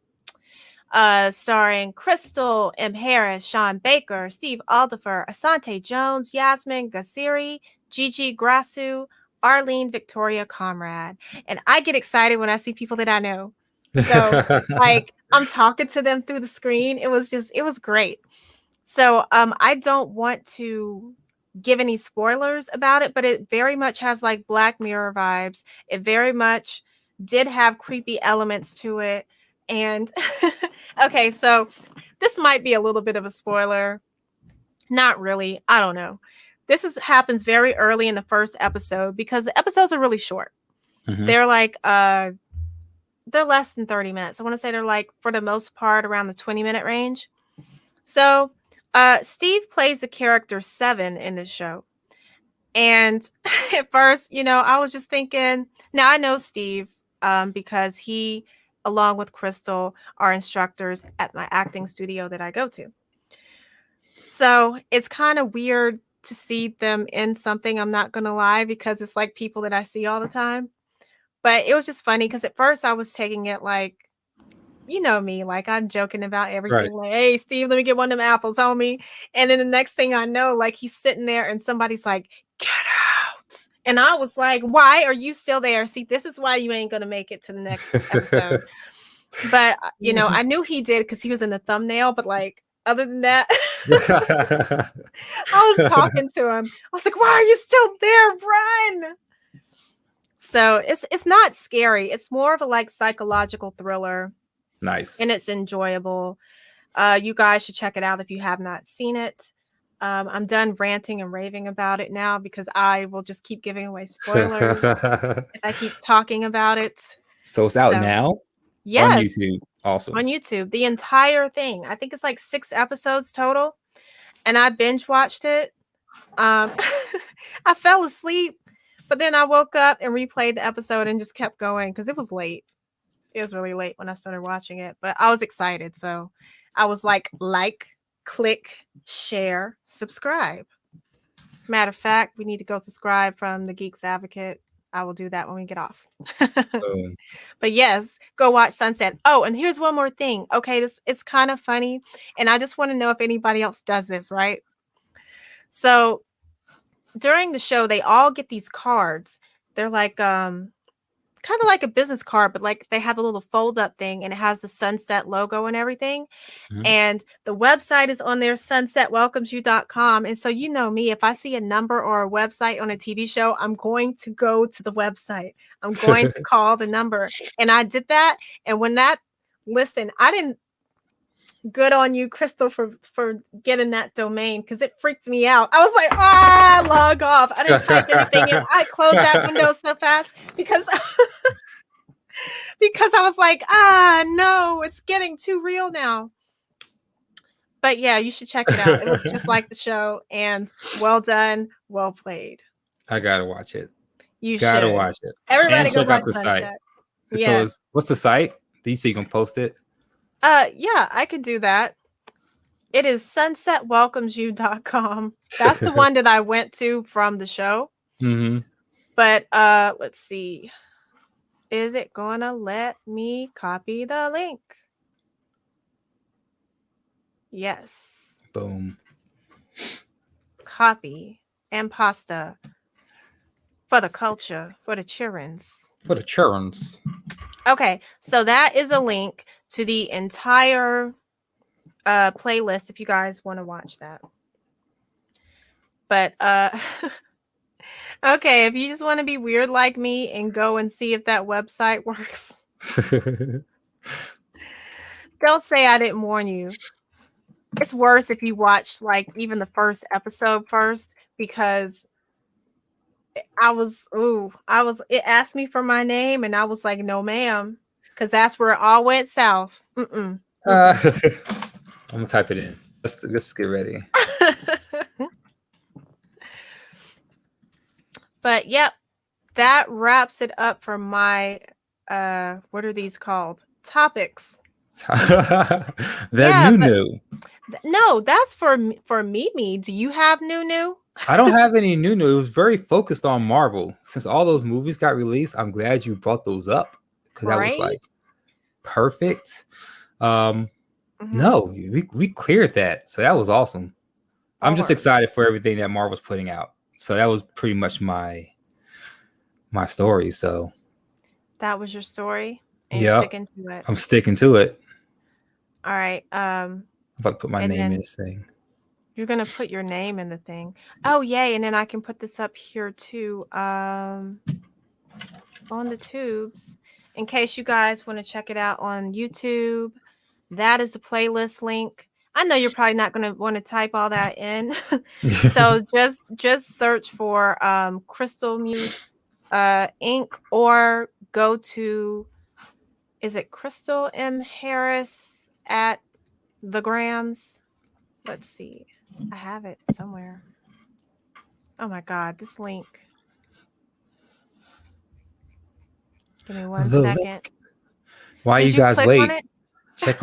Starring Crystal M. Harris, Sean Baker, Steve Aldifer, Asante Jones, Yasmin Gassiri, Gigi Grassu, Arlene Victoria Comrade. And I get excited when I see people that I know. So, like, I'm talking to them through the screen. It was great. So, I don't want to give any spoilers about it, but it very much has like Black Mirror vibes. It very much did have creepy elements to it. And okay, so this might be a little bit of a spoiler. Not really. I don't know. This is happens very early in the first episode because the episodes are really short. Hmm. They're like they're less than 30 minutes. I want to say they're like for the most part around the 20-minute range. So, Steve plays the character 7 in this show. And at first, I was just thinking, now I know Steve because he, along with Crystal, are instructors at my acting studio that I go to. So it's kind of weird to see them in something, I'm not going to lie, because it's like people that I see all the time. But it was just funny because at first I was taking it like, you know me, like I'm joking about Right. everything. Like, hey, Steve, let me get one of them apples, homie. And then the next thing I know, like he's sitting there and somebody's like, get out. And I was like, why are you still there? See, this is why you ain't going to make it to the next episode. But, I knew he did because he was in the thumbnail. But like, other than that, I was talking to him. I was like, why are you still there? Run. So it's not scary. It's more of a like psychological thriller and Nice. it's enjoyable. You guys should check it out if you have not seen it. I'm done ranting and raving about it now because I will just keep giving away spoilers if I keep talking about it. So it's out So, now on yes, YouTube also. on YouTube, the entire thing. I think it's like 6 episodes total, and I binge watched it. Um, I fell asleep, but then I woke up and replayed the episode and just kept going because it was late. It was really late when I started watching it, but I was excited. So I was like, click, share, subscribe. Matter of fact, we need to go subscribe from the Geeks Advocate. I will do that when we get off. Boom. But yes, go watch Sunset. Oh, and here's one more thing. Okay, this it's kind of funny, and I just want to know if anybody else does this, right? So during the show, they all get these cards. They're like kind of like a business card, but like they have a little fold up thing and it has the Sunset logo and everything. Mhm. And the website is on there, sunsetwelcomesyou.com. And so, you know me, if I see a number or a website on a TV show, I'm going to go to the website. I'm going to call the number. And I did that. And when listen, I didn't, good on you, Crystal, for getting that domain because it freaked me out. I was like, log off. I didn't type anything in. I closed that window so fast because because I was like, no, it's getting too real now. But yeah, you should check it out. It looks just like the show, and well done, well played. I gotta watch it. You Gotta should. watch it. And Everybody go check out watch the site. Sunset. So Yes. what's the site? Do you see you can post it? Yeah, I could do that. It is sunsetwelcomesyou.com. That's the one that I went to from the show. Mm-hmm. But let's see. Is it gonna let me copy the link? Yes. Boom. Copy and pasta for the culture, for the childrens. For the churns. Okay, so that is a link to the entire playlist if you guys want to watch that. But okay, if you just want to be weird like me and go and see if that website works, don't say I didn't warn you. It's worse if you watch like even the first episode first because it asked me for my name and I was like, no, ma'am, because that's where it all went south. Mm-mm. I'm gonna type it in. Let's get ready. But yep, that wraps it up for my what are these called? Topics. That new. No, that's for Mimi. Do you have new? I don't have any new. It was very focused on Marvel. Since all those movies got released, I'm glad you brought those up because that was like perfect. No, we cleared that, so that was awesome. I'm just excited for everything that Marvel's putting out. So that was pretty much my story. So that was your story, and you're sticking to it. I'm sticking to it. All right. I'm about to put my name in this thing. You're gonna put your name in the thing. Oh yay! And then I can put this up here too. On the tubes. in case you guys want to check it out on YouTube. That is the playlist link. I know you're probably not going to want to type all that in. So just search for Crystal Muse Inc. or go to, is it Crystal M. Harris at the Grams? Let's see. I have it somewhere. Oh my God, this link. Give me one The second. link. Why Did you you guys click on wait? it? Check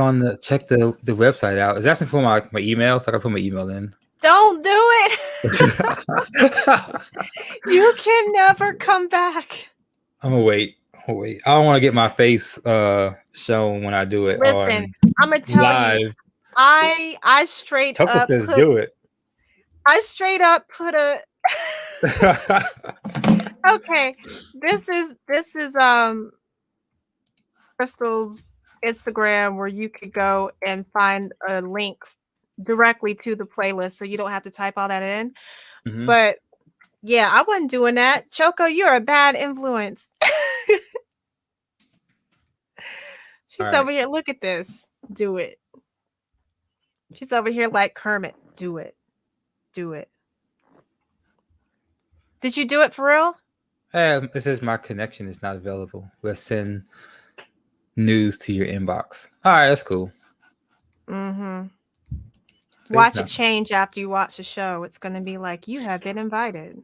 the website out. Is asking for my email, so I can put my email in. Don't do it. You can never come back. I'm gonna wait. Wait. I don't want to get my face shown when I do it Listen, on I'm gonna tell you, live. I straight Choco up says put do it. I straight up put a okay. This is Crystal's Instagram where you could go and find a link directly to the playlist so you don't have to type all that in. Mhm. But yeah, I wasn't doing that. Choco, you're a bad influence. She's All over right. here. Look at this. Do it. She's over here like Kermit. Do it. Do it. Did you do it for real? It says my connection is not available. Let's send news to your inbox. All right, that's cool. Mm-hmm. See, Watch no, it change after you watch the show. It's going to be like, you have been invited.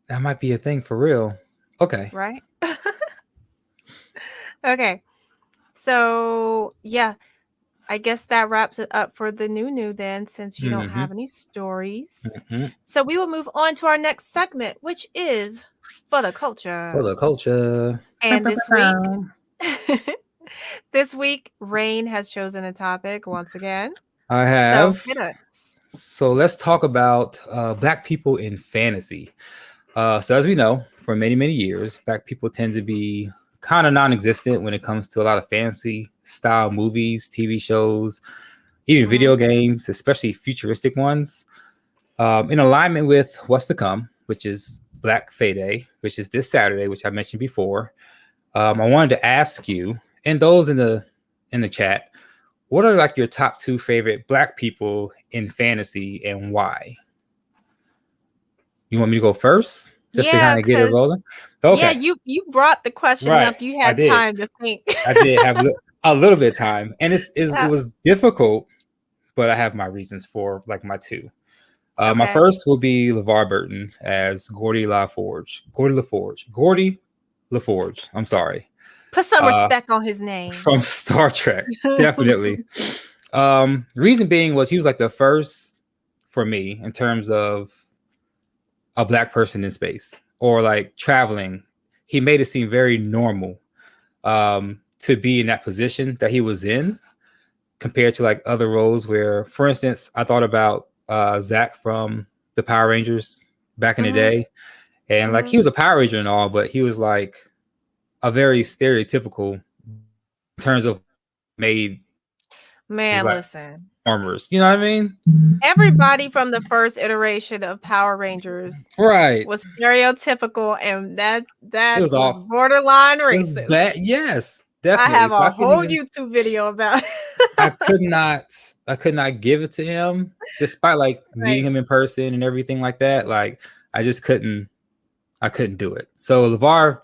that might be a thing for real. Okay. Right? Okay. So, yeah, I guess that wraps it up for the new then, since you don't Mm-hmm. have any stories. Mm-hmm. So we will move on to our next segment, which is For the Culture. For the culture. And this week, Rain has chosen a topic once again. I So have. hit us. So let's talk about Black people in fantasy. So as we know, for many, many years, Black people tend to be kind of non-existent when it comes to a lot of fantasy style movies, TV shows, even video games, especially futuristic ones. In alignment with what's to come, which is Black Friday, which is this Saturday, which I mentioned before. I wanted to ask you and those in the chat, what are like your top 2 favorite Black people in fantasy and why? You want me to go first, just to kind of get it rolling? Okay. Yeah, you brought the question Right. up. You I had did. time to think. I did have a little bit of time, and it Yeah. was difficult, but I have my reasons for like my 2. My Okay. first will be LeVar Burton as Gordy LaForge. Gordy LaForge. I'm sorry. Put some respect on his name. From Star Trek, definitely. Reason being was he was like the first for me in terms of a Black person in space or like traveling. He made it seem very normal to be in that position that he was in compared to like other roles where, for instance, I thought about Zach from the Power Rangers back in the day. And like he was a Power Ranger and all, but he was like a very stereotypical in terms of made Man, like listen. armors. You know what I mean? Everybody from the first iteration of Power Rangers Right. was stereotypical, and that It was was off. borderline It was racist. bad. Yes, I definitely. have So a I couldn't whole even. YouTube video about it. I could not give it to him, despite like meeting Right. him in person and everything like that. Like I just couldn't. I couldn't do it. So LeVar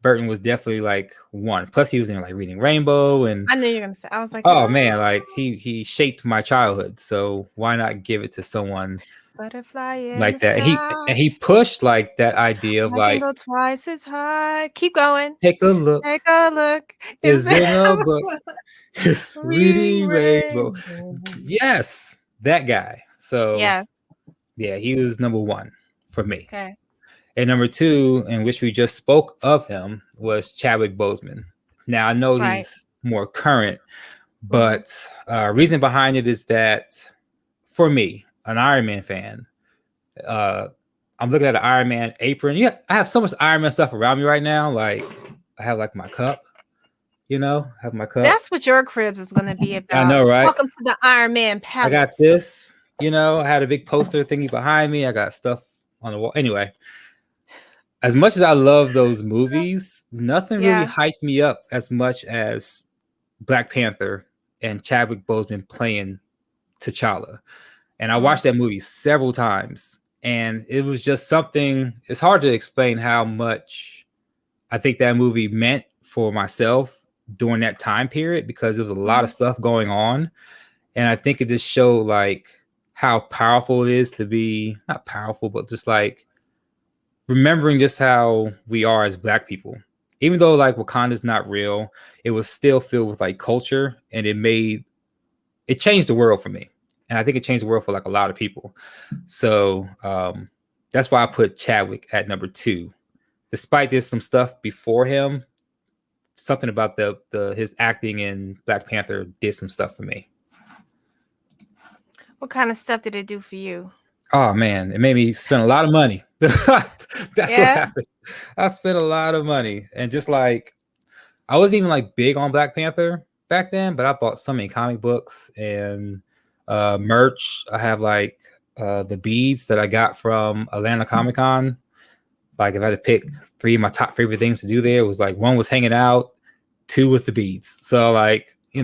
Burton was definitely like one. Plus, he was in like Reading Rainbow, and I knew you were gonna say. I was like, oh man, like he shaped my childhood. So why not give it to someone butterfly in like the that? sky. And he pushed like that idea of I can like go twice as high. Keep going. take a look. Take a look. Is in a book. It's Reading Reading Rainbow. Rainbow. Yes, that guy. So Yes. yeah, he was number 1 for me. Okay. And number 2, in which we just spoke of him, was Chadwick Boseman. Now I know he's more current, but reason behind it is that for me, an Iron Man fan, I'm looking at an Iron Man apron. Yeah, I have so much Iron Man stuff around me right now. Like I have like my cup, have my cup. That's what your cribs is going to be about. I know, right? Welcome to the Iron Man Palace. I got this, I had a big poster thingy behind me. I got stuff on the wall. Anyway, as much as I love those movies, nothing really Yeah. hyped me up as much as Black Panther and Chadwick Boseman playing T'Challa. And I Mm. watched that movie several times, and it was just something. It's hard to explain how much I think that movie meant for myself during that time period because there was a lot of Mhm. stuff going on, and I think it just showed like how powerful it is to be not powerful, but just like remembering just how we are as Black people. Even though like Wakanda's not real, it was still filled with like culture, and it changed the world for me, and I think it changed the world for like a lot of people. So that's why I put Chadwick at number two. Despite there's some stuff before him, something about the his acting in Black Panther did some stuff for me. What kind of stuff did it do for you? Oh man, it made me spend a lot of money. That's what Yeah. happened. I spent a lot of money, and just like I wasn't even like big on Black Panther back then, but I bought so many comic books and merch. I have like the beads that I got from Atlanta Comic Con. Like if I had to pick three of my top favorite things to do there, it was like one was hanging out, two was the beads. So like I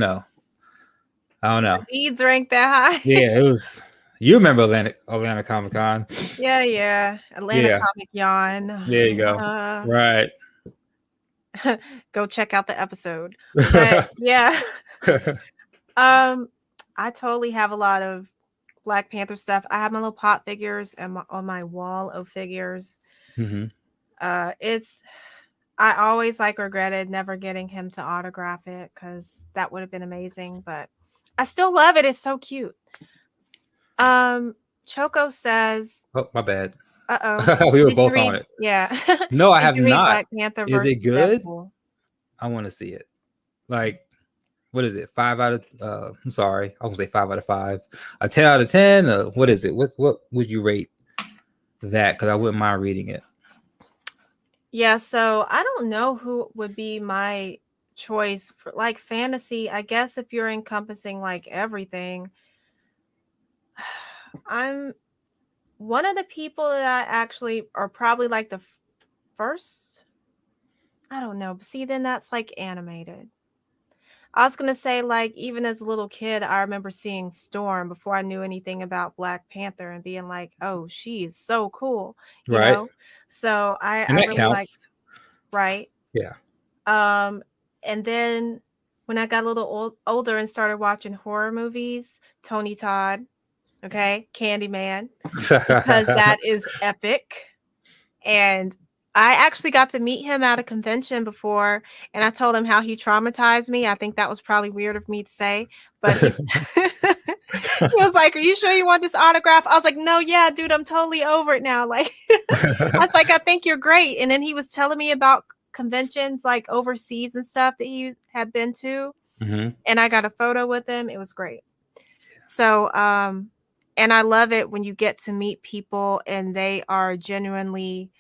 don't The know. beads rank that high. Yeah, it was. You remember Atlanta Comic Con? Yeah, yeah. Atlanta Yeah, Comic Yawn. there you go. Right. Go check out the episode. But yeah, um, I totally have a lot of Black Panther stuff. I have my little pop figures and on my wall of figures. hmm It's I always like regretted never getting him to autograph it because that would have been amazing. But I still love it. It's so cute. Um, Choco says, Oh, my bad. "Uh oh, We were did you both on read? it. Yeah, No, I did have you read not. Black Panther Is it versus good? Deadpool?" I want to see it. Like, what is it? 5 out of I'm sorry, I was gonna say 5 out of 5. A 10 out of 10. What is it? What would you rate that? Because I wouldn't mind reading it. Yeah, so I don't know who would be my choice for like fantasy. I guess if you're encompassing like everything, I'm one of the people that I actually are probably like the first. I don't know. But see, then that's like animated. I was gonna say, like, even as a little kid, I remember seeing Storm before I knew anything about Black Panther and being like, "Oh, she's so cool," you Right, know. So I and that really liked, counts. right. Yeah. Um, and then when I got a little older and started watching horror movies, Tony Todd, okay, Candyman, because that is epic. And I actually got to meet him at a convention before, and I told him how he traumatized me. I think that was probably weird of me to say, but he's he was like, "Are you sure you want this autograph?" I was like, "No, yeah, dude, I'm totally over it now." Like, I was like, "I think you're great." And then he was telling me about conventions like overseas and stuff that he had been to, hmm and I got a photo with him. It was great. So, and I love it when you get to meet people and they are genuinely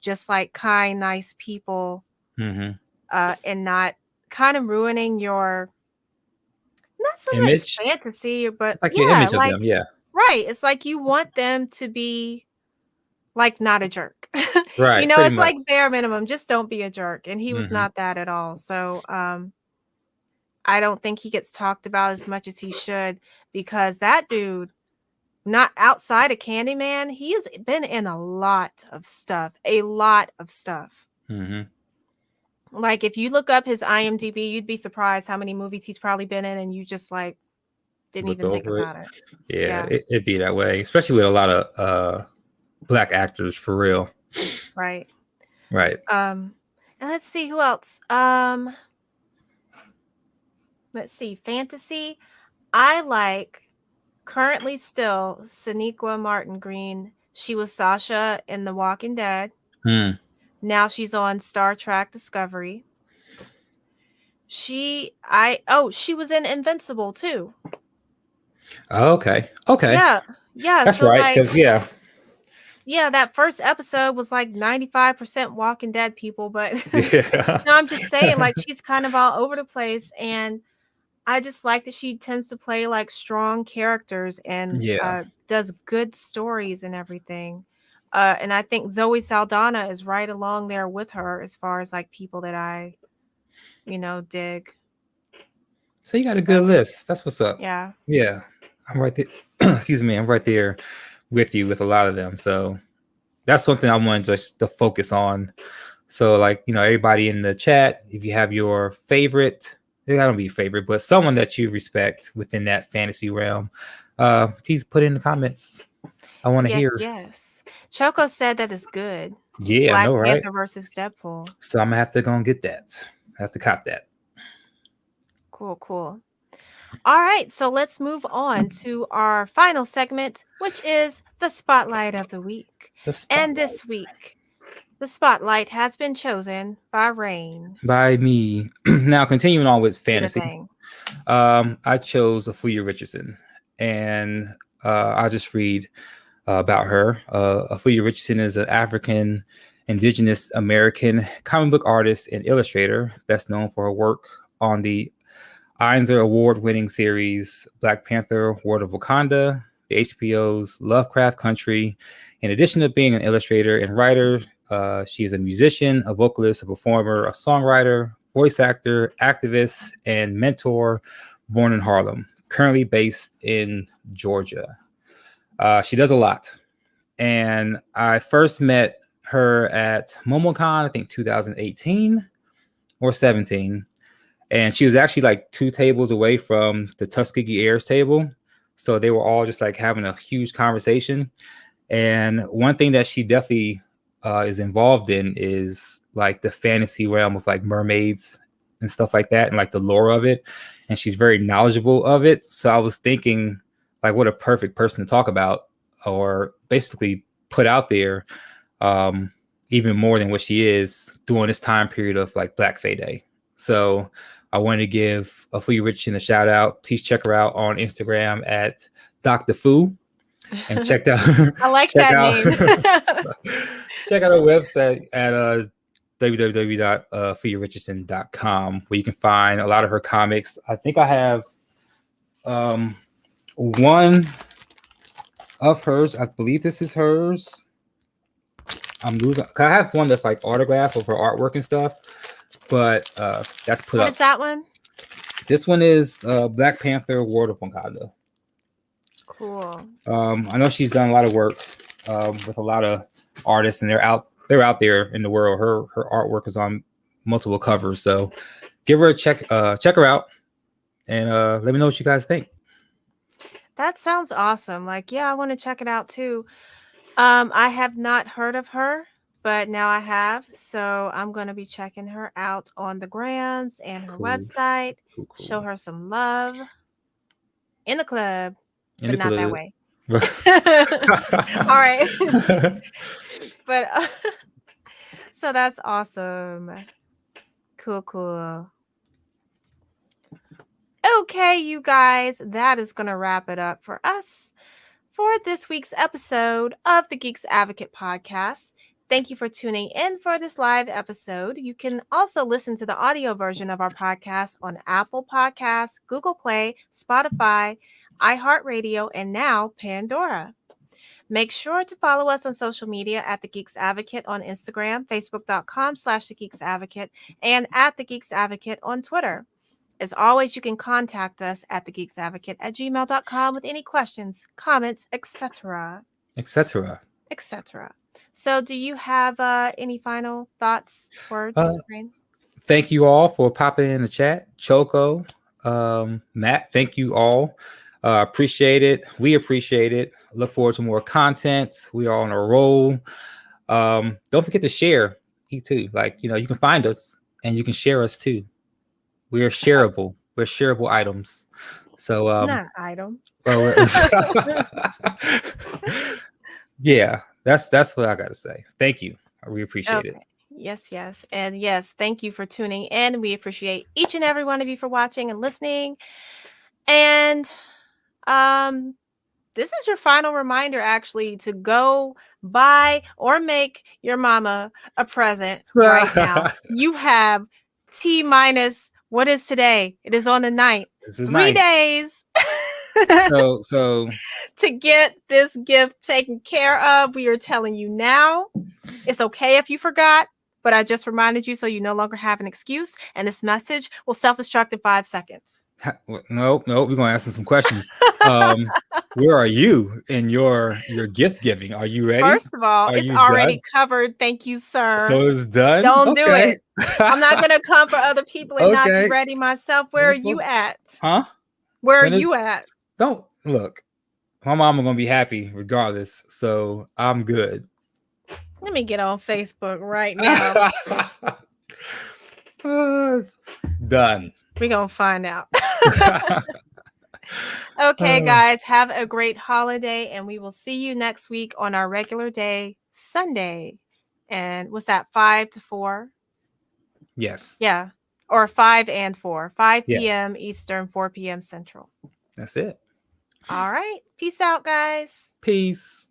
just like kind, nice people, hmm and not kind of ruining your not so much Image. fantasy, but It's like your yeah, image of like them. Yeah. right. It's like you want them to be like not a jerk. You Right. know, Pretty it's much. like bare minimum, just don't be a jerk. And he was hmm not that at all. So I don't think he gets talked about as much as he should because that dude, not outside of Candyman, he has been in a lot of stuff. A lot of stuff. hmm Like if you look up his IMDb, you'd be surprised how many movies he's probably been in and you just like didn't Looked even think over it. about it. Yeah, Yeah, it'd be that way, especially with a lot of Black actors for real. right. Right. And let's see who else. Let's see, fantasy. I like currently still Sonequa Martin Green. She was Sasha in The Walking Dead. Hmm. Now she's on Star Trek Discovery. She was in Invincible too. Okay. Okay. Yeah. Yeah, That's so right. like Because yeah. yeah, that first episode was like 95% Walking Dead people, but Yeah. no, I'm just saying like she's kind of all over the place and I just like that she tends to play like strong characters and Yeah. does good stories and everything. And I think Zoe Saldana is right along there with her as far as like people that I, dig. So you got a good So list. That's what's up. yeah. Yeah, I'm right there. Excuse me, I'm right there with you with a lot of them. So that's something I want just to focus on. So like, everybody in the chat, if you have your favorite, it gotta be favorite, but someone that you respect within that fantasy realm, please put in the comments. I want to Yes, hear. yes. Choco said that is good. Yeah, I Black know, right? Panther versus Deadpool. So I'm gonna have to go and get that. I have to cop that. Cool, cool. All right, so let's move on to our final segment, which is the spotlight of the week. The And spotlight this week, the spotlight has been chosen by Rain. by me. Now continuing on with Do the fantasy. thing. I chose Afuya Richardson, and I'll just read about her. Afuya Richardson is an African indigenous American comic book artist and illustrator, best known for her work on the Eisner Award-winning series Black Panther: World of Wakanda, the HBO's Lovecraft Country. In addition to being an illustrator and writer, she is a musician, a vocalist, a performer, a songwriter, voice actor, activist, and mentor, born in Harlem, currently based in Georgia. She does a lot. And I first met her at MomoCon, I think 2018 or 17. And she was actually like 2 tables away from the Tuskegee Airs table. So they were all just like having a huge conversation. And one thing that she definitely is involved in is like the fantasy realm of like mermaids and stuff like that, and like the lore of it. And she's very knowledgeable of it. So I was thinking, like, what a perfect person to talk about, or basically put out there, even more than what she is during this time period of like Black Fae Day. So I wanted to give Afuya Richardson a shout out. Please check her out on Instagram at Dr. Fu, and check out I like check that out name. check out our website at www.fuyarichardson.com, where you can find a lot of her comics. I think I have one of hers. I believe this is hers. I'm losing. I have one that's like autograph of her artwork and stuff, but that's put What up. is that one? This one is Black Panther: World of Wakanda. Cool. I know she's done a lot of work with a lot of artists, and they're out there in the world. Her artwork is on multiple covers, so give her a check her out, and let me know what you guys think. That sounds awesome. Like, yeah, I want to check it out too. I have not heard of her, but now I have. So I'm going to be checking her out on the grams and her Cool. website. Cool. Show her some love in the club, In but the not that club. way. All right. But so that's awesome. Cool, cool. Okay, you guys, that is going to wrap it up for us for this week's episode of the Geeks Advocate podcast. Thank you for tuning in for this live episode. You can also listen to the audio version of our podcast on Apple Podcasts, Google Play, Spotify, iHeartRadio, and now Pandora. Make sure to follow us on social media at The Geeks Advocate on Instagram, facebook.com/The Geeks Advocate, and at The Geeks Advocate on Twitter. As always, you can contact us at thegeeksadvocate@gmail.com with any questions, comments, etc. Etc. etc. So do you have any final thoughts, words, Rain? Thank you all for popping in the chat. Choco, Matt, thank you all. Appreciate it. We appreciate it. Look forward to more content. We are on a roll. Don't forget to share too. Like, you can find us and you can share us too. We are shareable. We're shareable items. So Not item. Yeah, that's what I gotta say. Thank you. We appreciate it. Yes, yes. And yes, thank you for tuning in. We appreciate each and every one of you for watching and listening. And this is your final reminder, actually, to go buy or make your mama a present right now. You have T minus, what is today? It is on the 9th. This is 3 9th. days So To get this gift taken care of, we are telling you now. It's okay if you forgot, but I just reminded you so you no longer have an excuse. And this message will self destruct in 5 seconds. no, we're gonna ask some questions. Um, where are you in your gift giving? Are you ready? First of all, Are it's you done? already covered. Thank you, So sir. it's done. Don't do Okay. it. I'm not going to come for other people and not be Okay. ready myself. Where are This you was, at? huh? Where are When is you at? don't look. My mama gonna be happy regardless, so I'm good. Let me get on Facebook right now. Done. We're going to find out. Okay, guys, have a great holiday, and we will see you next week on our regular day, Sunday. And what's that, 5 to 4? Yes. Yeah, or 5 and 4, 5 Yes. p.m. Eastern, 4 p.m. Central. That's it. All right. Peace out, guys. Peace.